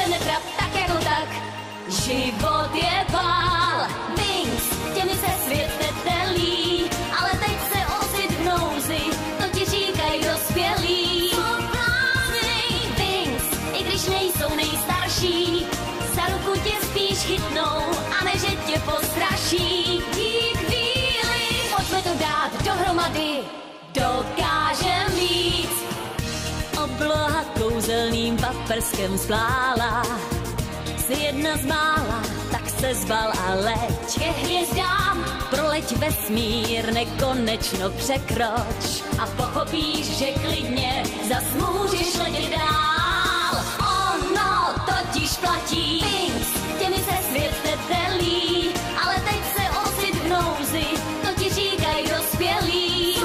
se netrap tak jako tak. Život je bál, Wings, těmi se svět netelí, ale teď se ocit v nouzi, to ti říkají dospělí. Wings, i když nejsou nejstarší, za ruku tě spíš chytnou, a ne že tě postraší. Dík chvíli, pojďme to dát dohromady, dokážem víc. Obloha kouzelným paprskem splála, jsi jedna z mála, tak se zbal a leď ke hvězdám. Proleď vesmír, nekonečno překroč a pochopíš, že klidně zas můžeš letět dál. Ono totiž platí, Wings, těmi se svět netelí, ale teď se ocit v nouzi, to ti říkají dospělí.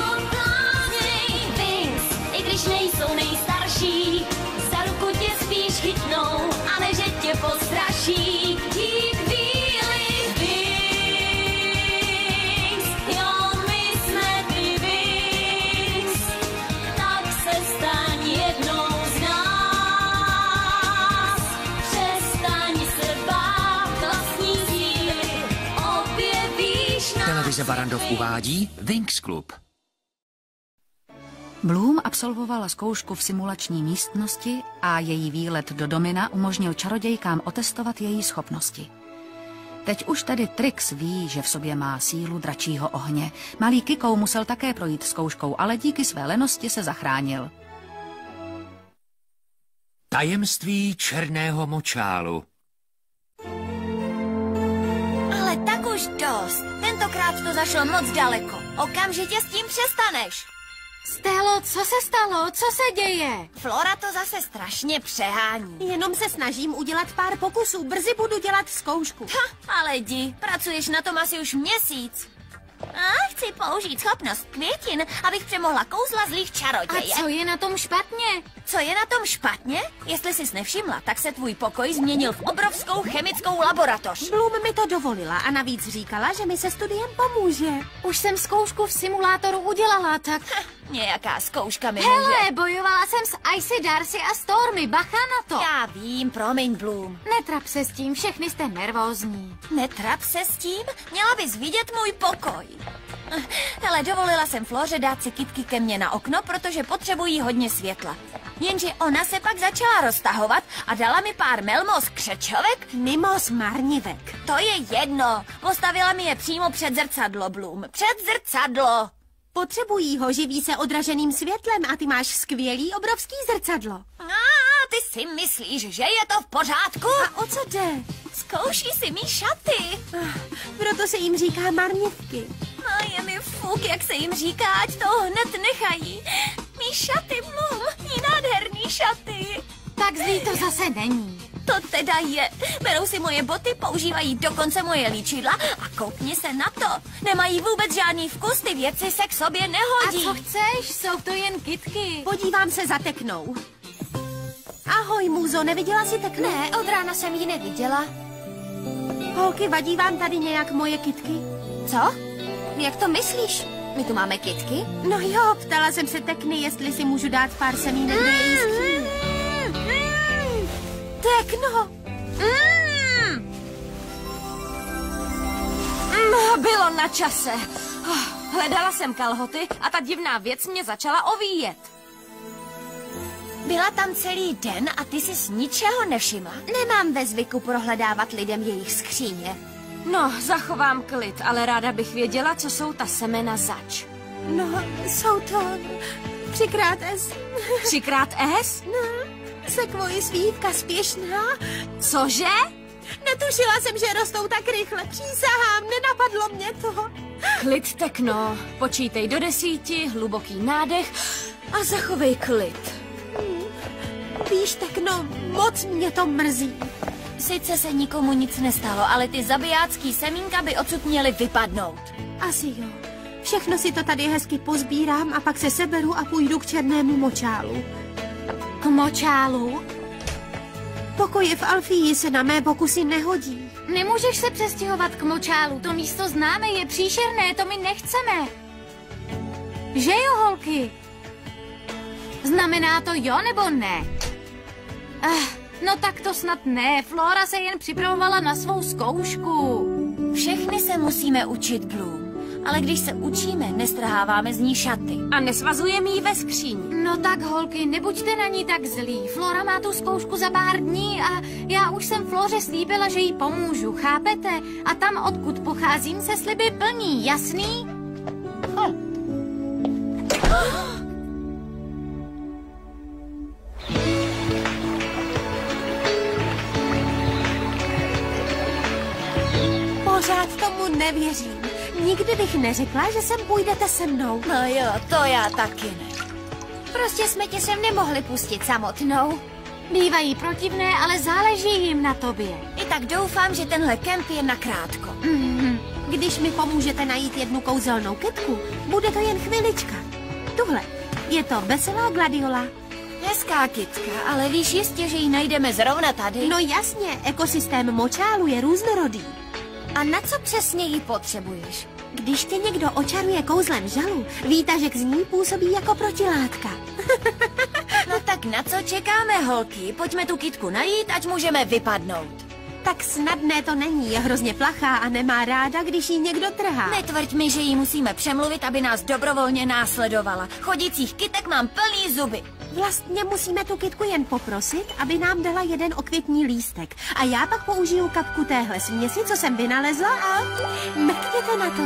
Wings, i když nejsou nejstarší, za ruku tě spíš chytnou, a ne že tě postraší. Dík chvíli, Wings, jo, my jsme ty Wings, tak se staň jednou z nás. Přestaň se bát vlastní síly, objevíš nás. Televize Barrandov uvádí Wings Club. Bloom absolvovala zkoušku v simulační místnosti a její výlet do Domina umožnil čarodějkám otestovat její schopnosti. Teď už tedy Trix ví, že v sobě má sílu dračího ohně. Malý Kikou musel také projít zkouškou, ale díky své lenosti se zachránil. Tajemství černého močálu. Ale tak už dost. Tentokrát to zašlo moc daleko. Okamžitě s tím přestaneš. Stelo, co se stalo? Co se děje? Flora to zase strašně přehání. Jenom se snažím udělat pár pokusů. Brzy budu dělat zkoušku. Ale jdi, pracuješ na tom asi už měsíc. A chci použít schopnost květin, abych přemohla kouzla zlých čaroděje. A co je na tom špatně? Co je na tom špatně? Jestli jsi nevšimla, tak se tvůj pokoj změnil v obrovskou chemickou laboratoř. Bloom mi to dovolila a navíc říkala, že mi se studiem pomůže. Už jsem zkoušku v simulátoru udělala, tak... Nějaká zkouška mi může. Hele, bojovala jsem s Icy, Darcy a Stormy, bacha na to. Já vím, promiň, Bloom. Netrap se s tím, všechny jste nervózní. Netrap se s tím? Měla bys vidět můj pokoj. Hele, dovolila jsem Floře dát si kytky ke mně na okno, protože potřebují hodně světla. Jenže ona se pak začala roztahovat a dala mi pár melmos křečovek. Mimos marnivek. To je jedno. Postavila mi je přímo před zrcadlo, Bloom. Před zrcadlo. Potřebují ho, živí se odraženým světlem a ty máš skvělý obrovský zrcadlo. Ty si myslíš, že je to v pořádku? A o co jde? Zkouší si mý šaty. Proto se jim říká marnivky. No je mi fuk, jak se jim říká, ať to hned nechají. Mý šaty, Bloom, mý nádherný šaty. Tak zlý to zase není. To teda je. Berou si moje boty, používají dokonce moje líčidla a koukni se na to. Nemají vůbec žádný vkus, ty věci se k sobě nehodí. A co chceš? Jsou to jen kytky. Podívám se za teknou. Ahoj, Muzo, neviděla jsi teknu? Ne, od rána jsem ji neviděla. Holky, vadí vám tady nějak moje kytky? Co? Jak to myslíš? My tu máme kytky? No jo, ptala jsem se tekny, jestli si můžu dát pár semínek do její skříně. Tekno! Bylo na čase. Hledala jsem kalhoty a ta divná věc mě začala ovíjet. Byla tam celý den a ty jsi ničeho nevšimla? Nemám ve zvyku prohledávat lidem jejich skříně. No, zachovám klid, ale ráda bych věděla, co jsou ta semena zač. No, jsou to 3x S. 3x S? No, sekvoji svívka spěšná. Cože? Netušila jsem, že rostou tak rychle. Přísahám, nenapadlo mě to. Klid, Tekno. Počítej do 10, hluboký nádech a zachovej klid. Víš, Tekno, moc mě to mrzí. Sice se nikomu nic nestalo, ale ty zabijácký semínka by odsud měly vypadnout. Asi jo. Všechno si to tady hezky pozbírám a pak se seberu a půjdu k černému močálu. K močálu? Pokoje v Alfii se na mé pokusy nehodí. Nemůžeš se přestěhovat k močálu, to místo známe, je příšerné, to my nechceme. Že jo, holky? Znamená to jo nebo ne? No tak to snad ne, Flora se jen připravovala na svou zkoušku. Všechny se musíme učit, Bloom. Ale když se učíme, nestrháváme z ní šaty. A nesvazujeme jí ve skříni. No tak holky, nebuďte na ní tak zlí. Flora má tu zkoušku za pár dní a já už jsem Floře slíbila, že jí pomůžu, chápete? A tam, odkud pocházím, se sliby plní, jasný? Pořád tomu nevěřím. Nikdy bych neřekla, že sem půjdete se mnou. No jo, to já taky ne. Prostě jsme tě sem nemohli pustit samotnou. Bývají protivné, ale záleží jim na tobě. I tak doufám, že tenhle kemp je nakrátko. Když mi pomůžete najít jednu kouzelnou kytku, bude to jen chvilička. Tuhle, je to veselá gladiola. Hezká kytka, ale víš jistě, že ji najdeme zrovna tady? No jasně, ekosystém močálu je různorodý. A na co přesně ji potřebuješ? Když tě někdo očaruje kouzlem žalu, výtažek z ní působí jako protilátka. No tak na co čekáme, holky? Pojďme tu kytku najít, ať můžeme vypadnout. Tak snadné to není, je hrozně plachá a nemá ráda, když ji někdo trhá. Netvrď mi, že ji musíme přemluvit, aby nás dobrovolně následovala. Chodících kytek mám plný zuby. Vlastně musíme tu kytku jen poprosit, aby nám dala jeden okvětní lístek. A já pak použiju kapku téhle směsi, co jsem vynalezla a mrkněte na to.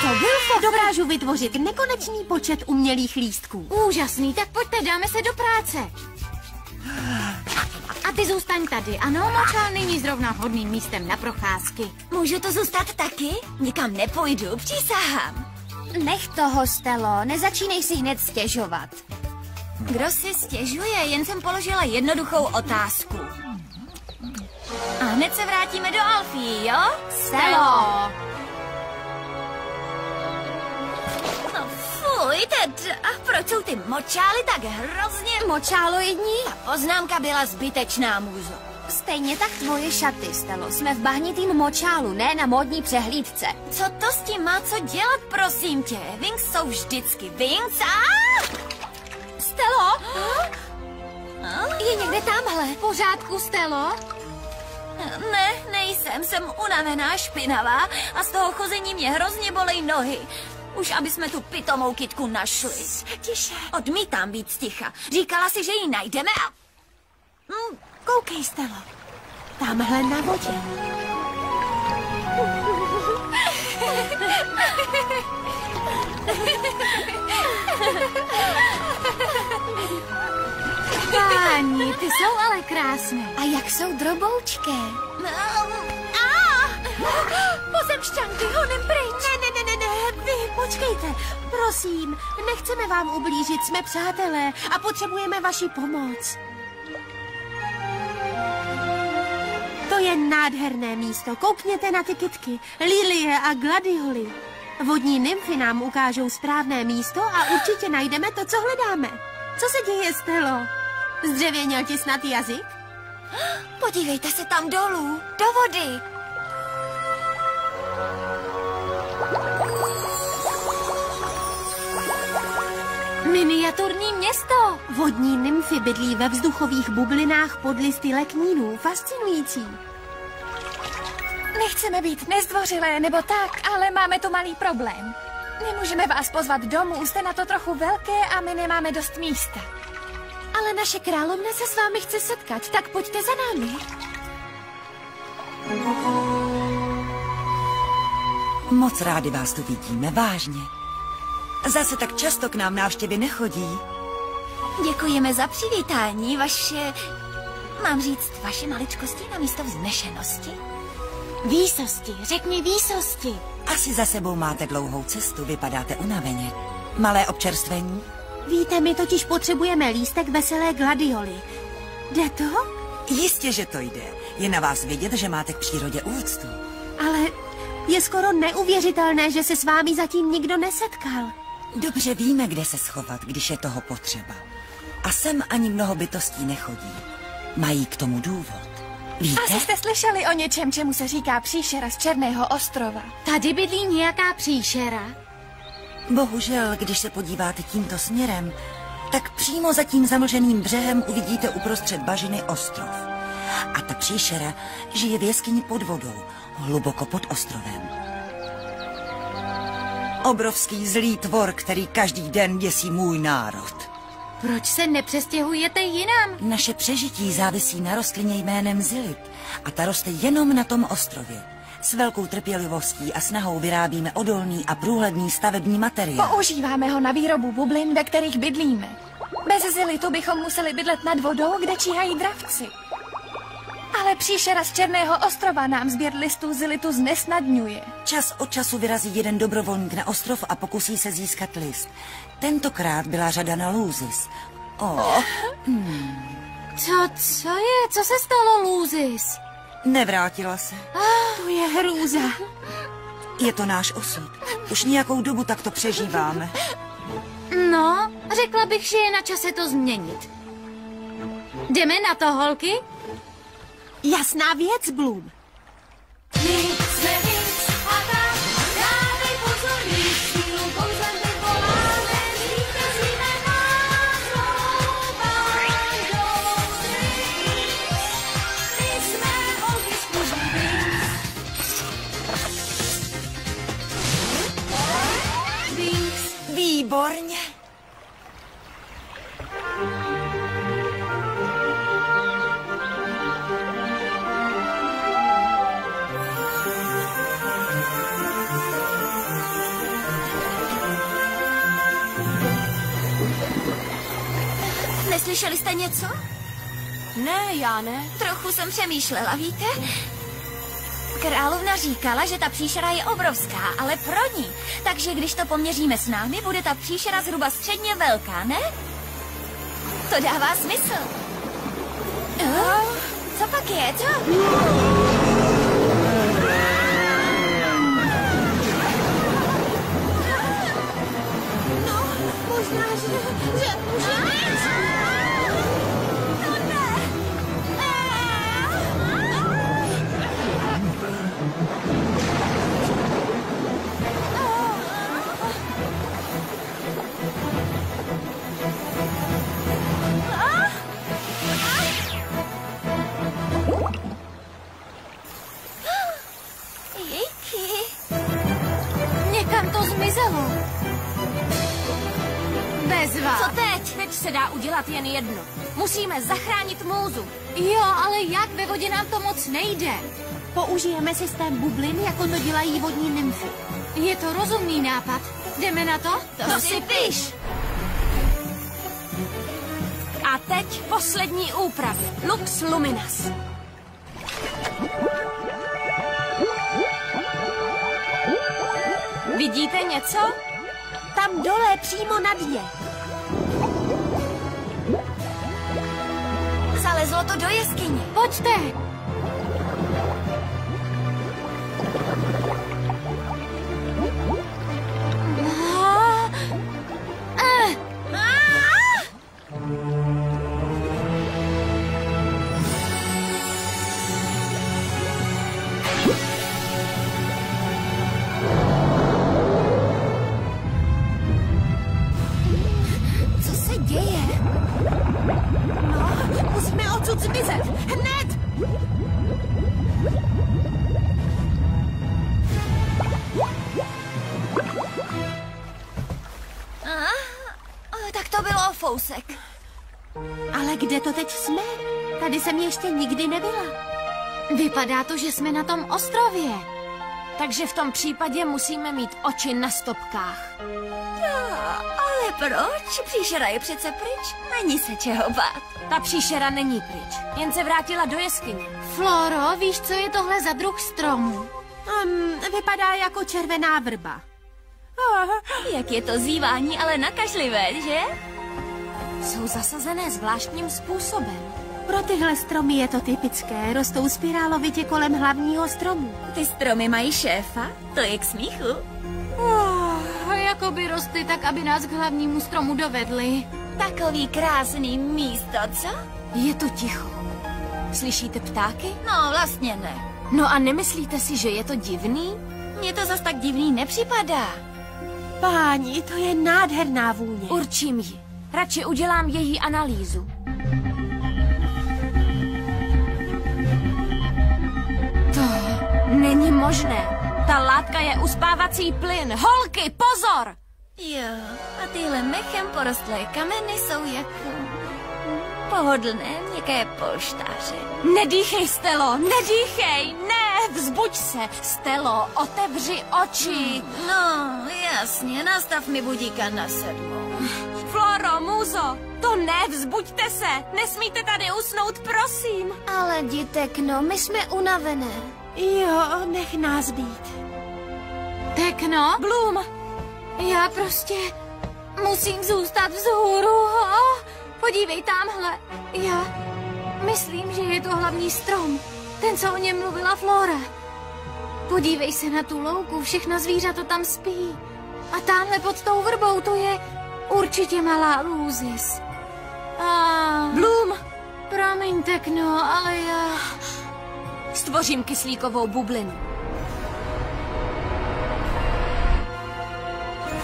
To byl fakt. Dokážu vytvořit nekonečný počet umělých lístků. Úžasný, tak pojďte, dáme se do práce. A ty zůstaň tady, ano, močál není zrovna vhodným místem na procházky. Můžu to zůstat taky? Nikam nepojdu, přísahám. Nech toho, Stelo, nezačínej si hned stěžovat. Kdo si stěžuje? Jen jsem položila jednoduchou otázku. A hned se vrátíme do Alfie, jo? Stelo! No fuj, teda. Proč jsou ty močály tak hrozně... Močáloidní? Ta poznámka byla zbytečná, můzo. Stejně tak tvoje šaty, Stelo. Jsme v bahnitým močálu, ne na módní přehlídce. Co to s tím má co dělat, prosím tě? Wings jsou vždycky Wings a... Stelo? Je někde tamhle. V pořádku, Stelo? Ne, nejsem. Jsem unavená, špinavá a z toho chození mě hrozně bolej nohy. Už aby jsme tu pitomou kytku našli. Tiše. Odmítám být sticha. Říkala si, že ji najdeme a... Koukej, Stelo. Tamhle na vodě. Páni, ty jsou ale krásné. A jak jsou droboučké. Pozemšťanky, honem pryč. Ne, vy, počkejte. Prosím, nechceme vám ublížit, jsme přátelé a potřebujeme vaši pomoc. To je nádherné místo, koukněte na ty kytky, lilie a gladioly. Vodní nymfy nám ukážou správné místo a určitě najdeme to, co hledáme. Co se děje, Stelo? Zdřevěněl ti snad jazyk? Podívejte se tam dolů, do vody. Miniaturní město. Vodní nymfy bydlí ve vzduchových bublinách pod listy leknínů. Fascinující. Nechceme být nezdvořilé nebo tak, ale máme tu malý problém. Nemůžeme vás pozvat domů, jste na to trochu velké a my nemáme dost místa. Ale naše královna se s vámi chce setkat, tak pojďte za námi. Moc rádi vás tu vidíme, vážně. Zase tak často k nám návštěvy nechodí. Děkujeme za přivítání, vaše... Mám říct vaše maličkosti na místo vznešenosti? Výsosti, řekni výsosti. Asi za sebou máte dlouhou cestu, vypadáte unaveně. Malé občerstvení? Víte, my totiž potřebujeme lístek veselé gladioly. Jde to? Jistě, že to jde. Je na vás vidět, že máte k přírodě úctu. Ale je skoro neuvěřitelné, že se s vámi zatím nikdo nesetkal. Dobře víme, kde se schovat, když je toho potřeba. A sem ani mnoho bytostí nechodí. Mají k tomu důvod. Víte? Asi jste slyšeli o něčem, čemu se říká příšera z Černého ostrova. Tady bydlí nějaká příšera? Bohužel, když se podíváte tímto směrem, tak přímo za tím zamlženým břehem uvidíte uprostřed bažiny ostrov. A ta příšera žije v jeskyni pod vodou, hluboko pod ostrovem. Obrovský zlý tvor, který každý den děsí můj národ. Proč se nepřestěhujete jinam? Naše přežití závisí na rostlině jménem Zilit a ta roste jenom na tom ostrově. S velkou trpělivostí a snahou vyrábíme odolný a průhledný stavební materiál. Používáme ho na výrobu bublin, ve kterých bydlíme. Bez Zilitu bychom museli bydlet nad vodou, kde číhají dravci. Ale příšera z Černého ostrova nám sběr listů Zilitu znesnadňuje. Čas od času vyrazí jeden dobrovolník na ostrov a pokusí se získat list. Tentokrát byla řada na Lůzis. Co je? Co se stalo, Lůzis? Nevrátila se. To je hrůza. Je to náš osud. Už nějakou dobu takto přežíváme. No, řekla bych, že je na čase to změnit. Jdeme na to, holky? Jasná věc, Bloom. My jsme Winx a tak dávej pozor, když sílu kouzlem vyvoláme, zvítězíme názvou bandou Winx. My jsme holky z klubu Winx. Winx. Výborně. Neslyšeli jste něco? Ne, já ne. Trochu jsem přemýšlela, víte? Královna říkala, že ta příšera je obrovská, ale pro ní. Takže když to poměříme s námi, bude ta příšera zhruba středně velká, ne? To dává smysl. Co pak je, co? No, možná, že může být. Někam to zmizelo. Bezva. Co teď? Teď se dá udělat jen jedno. Musíme zachránit Mózu. Jo, ale jak? Ve vodě nám to moc nejde. Použijeme systém bublin, jako to dělají vodní nymfy. Je to rozumný nápad. Jdeme na to? To si piš. A teď poslední úpravy. Lux Luminas. Vidíte něco? Tam dole, přímo na dně. Zalezlo to do jeskyně. Pojďte. Zmizet! Hned! Tak to bylo fousek. Ale kde to teď jsme? Tady jsem ještě nikdy nebyla. Vypadá to, že jsme na tom ostrově. Takže v tom případě musíme mít oči na stopkách. Ale proč? Příšera je přece pryč. Není se čeho bát. Ta příšera není pryč. Jen se vrátila do jeskyně. Floro, víš, co je tohle za druh stromu? Vypadá jako červená vrba. Jak je to zívání, ale nakažlivé, že? Jsou zasazené zvláštním způsobem. Pro tyhle stromy je to typické. Rostou spirálovitě kolem hlavního stromu. Ty stromy mají šéfa? To je k smíchu. Jako by rostly tak, aby nás k hlavnímu stromu dovedli. Takový krásný místo, co? Je tu ticho. Slyšíte ptáky? No, vlastně ne. No a nemyslíte si, že je to divný? Mně to zas tak divný nepřipadá. Páni, to je nádherná vůně. Určím ji. Radši udělám její analýzu. To není možné. Ta látka je uspávací plyn. Holky, pozor! Jo, a tyhle mechem porostlé kameny jsou jako pohodlné, měkké polštáře. Nedýchej, Stelo, nedýchej, ne, vzbuď se. Stelo, otevři oči. No, jasně, nastav mi budíka na 7. Floro, Muzo, to ne, vzbuďte se. Nesmíte tady usnout, prosím. Ale jdi, Tekno, my jsme unavené. Jo, nech nás být. Tekno? Bloom. Já prostě musím zůstat vzhůru. Podívej tamhle. Já myslím, že je to hlavní strom. Ten, co o něm mluvila Flora. Podívej se na tu louku, všechna zvířata tam spí. A tamhle pod tou vrbou to je určitě malá Luzis. Bloom. Promiň, Tekno, ale já... Stvořím kyslíkovou bublinu.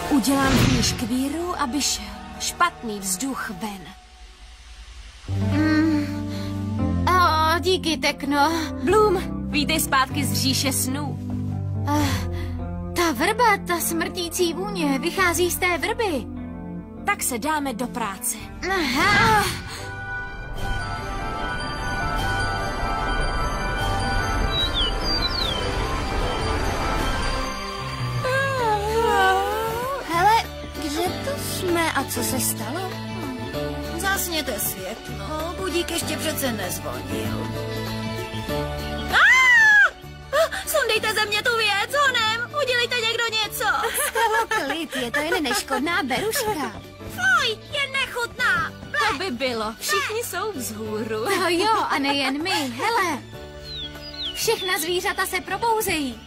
Udělám v ní škvíru, aby šel špatný vzduch ven. Díky, Tekno. Bloom, vítej zpátky z říše snů. Ta vrba, ta smrtící vůně, vychází z té vrby. Tak se dáme do práce. Aha. Hele, kde to jsme a co se stalo? Zasněte světlo, budík ještě přece nezvonil. Sundejte ze mě tu věc, honem! Udělejte někdo něco! Stelo, klid, je to jen neškodná beruška. Fuj, je nechutná! To by bylo, všichni jsou vzhůru. No jo, a nejen my, hele. Všechna zvířata se probouzejí.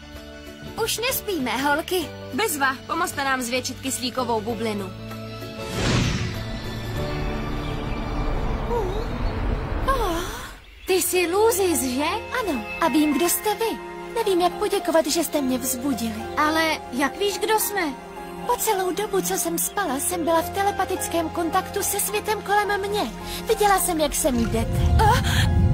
Už nespíme, holky. Bezva, pomozte nám zvětšit kyslíkovou bublinu. Ty jsi Luzis, že? Ano, a vím, kdo jste vy. Nevím, jak poděkovat, že jste mě vzbudili. Ale jak víš, kdo jsme? Po celou dobu, co jsem spala, jsem byla v telepatickém kontaktu se světem kolem mě. Viděla jsem, jak se mi jdete.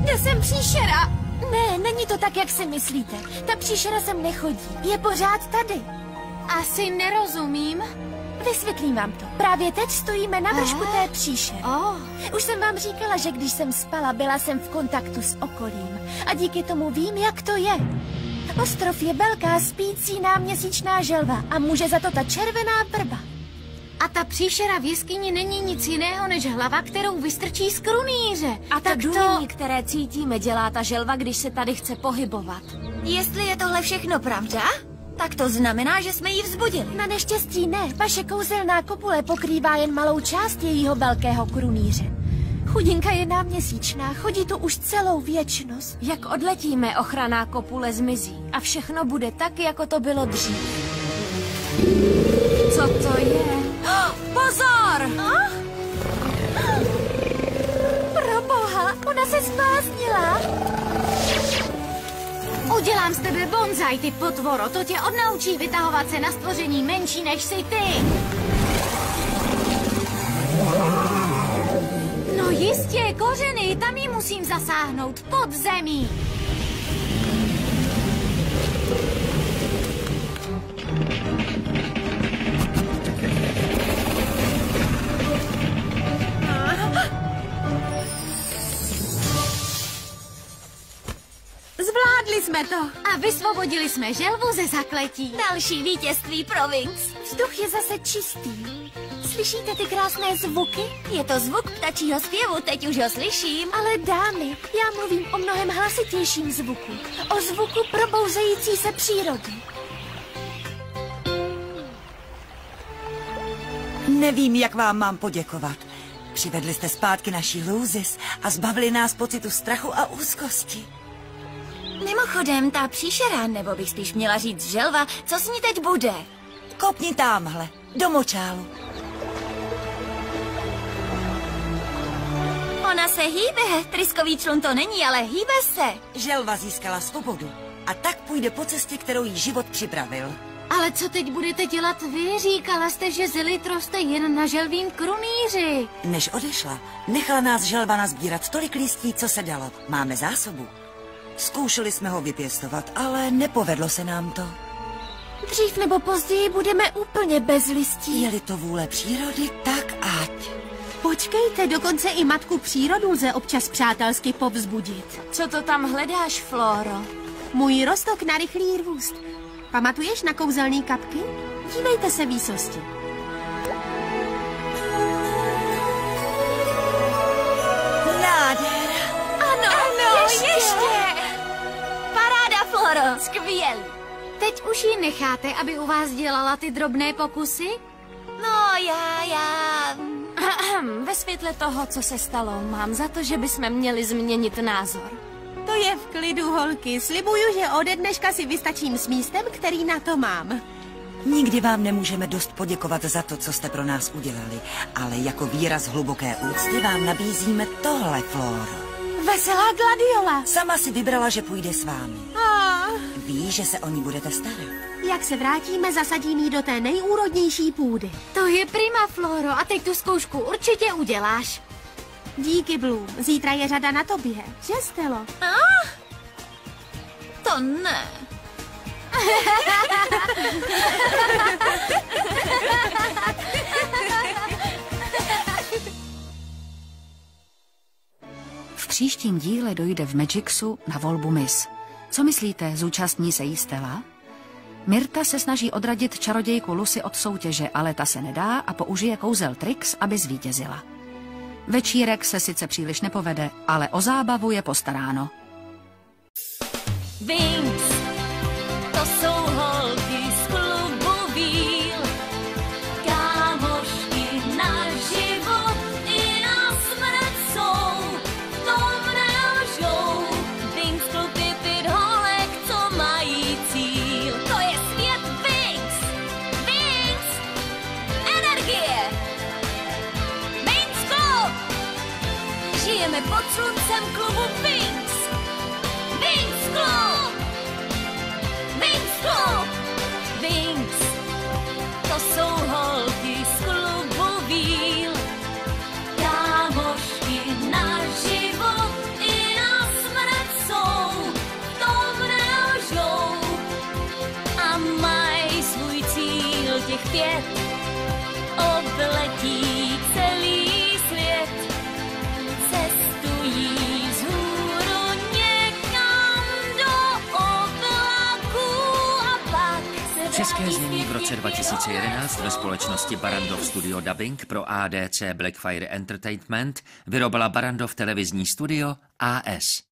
Kde jsem příšera? Ne, není to tak, jak si myslíte. Ta příšera sem nechodí. Je pořád tady. Asi nerozumím. Vysvětlím vám to. Právě teď stojíme na vršku té příšery. Už jsem vám říkala, že když jsem spala, byla jsem v kontaktu s okolím. A díky tomu vím, jak to je. Ostrov je velká spící náměsíčná želva a může za to ta červená vrba. A ta příšera v jeskyni není nic jiného než hlava, kterou vystrčí z krunýře. A to důnění, které cítíme, dělá ta želva, když se tady chce pohybovat. Jestli je tohle všechno pravda, tak to znamená, že jsme ji vzbudili. Na neštěstí ne. Vaše kouzelná kopule pokrývá jen malou část jejího velkého krunýře. Chudinka je náměsíčná, chodí tu už celou věčnost. Jak odletíme, ochranná kopule zmizí a všechno bude tak, jako to bylo dřív. Co to je? Pozor! Proboha, ona se zbláznila. Udělám z tebe bonzaj, ty potvoro, to tě odnaučí vytahovat se na stvoření menší než jsi ty. No jistě, kořeny, tam ji musím zasáhnout, pod zemí. Zvládli jsme to. A vysvobodili jsme želvu ze zakletí. Další vítězství pro Winx. Vzduch je zase čistý. Slyšíte ty krásné zvuky? Je to zvuk ptačího zpěvu, teď už ho slyším. Ale dámy, já mluvím o mnohem hlasitějším zvuku. O zvuku probouzející se přírody. Nevím, jak vám mám poděkovat. Přivedli jste zpátky naší Luzis a zbavili nás pocitu strachu a úzkosti. Mimochodem, ta příšera, nebo bych spíš měla říct želva, co s ní teď bude? Kopni támhle, do močálu. Ona se hýbe, tryskový člun to není, ale hýbe se. Želva získala svobodu a tak půjde po cestě, kterou jí život připravil. Ale co teď budete dělat vy? Říkala jste, že Zilit roste jen na želvím krunýři. Než odešla, nechala nás želva nazbírat tolik listí, co se dalo. Máme zásobu. Zkoušeli jsme ho vypěstovat, ale nepovedlo se nám to. Dřív nebo později budeme úplně bez listí. Je-li to vůle přírody, tak ať. Počkejte, dokonce i matku přírodu lze občas přátelsky povzbudit. Co to tam hledáš, Floro? Můj rostok na rychlý růst. Pamatuješ na kouzelný kapky? Dívejte se výsosti. Nádhera. Ano, ještě! Paráda, Floro. Skvělý. Teď už ji necháte, aby u vás dělala ty drobné pokusy? No, já... Ve světle toho, co se stalo, mám za to, že bychom měli změnit názor. To je v klidu, holky. Slibuju, že ode dneška si vystačím s místem, který na to mám. Nikdy vám nemůžeme dost poděkovat za to, co jste pro nás udělali, ale jako výraz hluboké úcty vám nabízíme tohle, Floro. Veselá Gladiola. Sama si vybrala, že půjde s vámi. Ah, Ví, že se o ní budete starat. jak se vrátíme, zasadím jí do té nejúrodnější půdy. To je prima, Floro, a teď tu zkoušku určitě uděláš. Díky, Bloom. Zítra je řada na tobě. Že, Stelo? To ne. V příštím díle dojde v Magicsu na volbu Miss. Co myslíte, zúčastní se jí Stella? Myrta se snaží odradit čarodějku Lucy od soutěže, ale ta se nedá a použije kouzel Trix, aby zvítězila. Večírek se sice příliš nepovede, ale o zábavu je postaráno. Wings, to jsou holky z klubu Víl. Kámošky na život i na smrt jsou, v tom nelžou. Wings klub je 5 holek, co mají cíl. To je svět Wings, Wings, energie. Wings klub, žijeme pod sluncem klubu Wings. Wings Club! Wings Club! Wings, to jsou holky z klubu Víl. Kámošky na život i na smrt jsou, v tom nelžou. A mají svůj cíl, těch 5 obletí celý svět. Cestují vzhůru někam do oblaku a pak se České znění v roce 2011 ve společnosti Barrandov Studio Dubbing pro ADC Blackfire Entertainment vyrobila Barrandov televizní studio AS.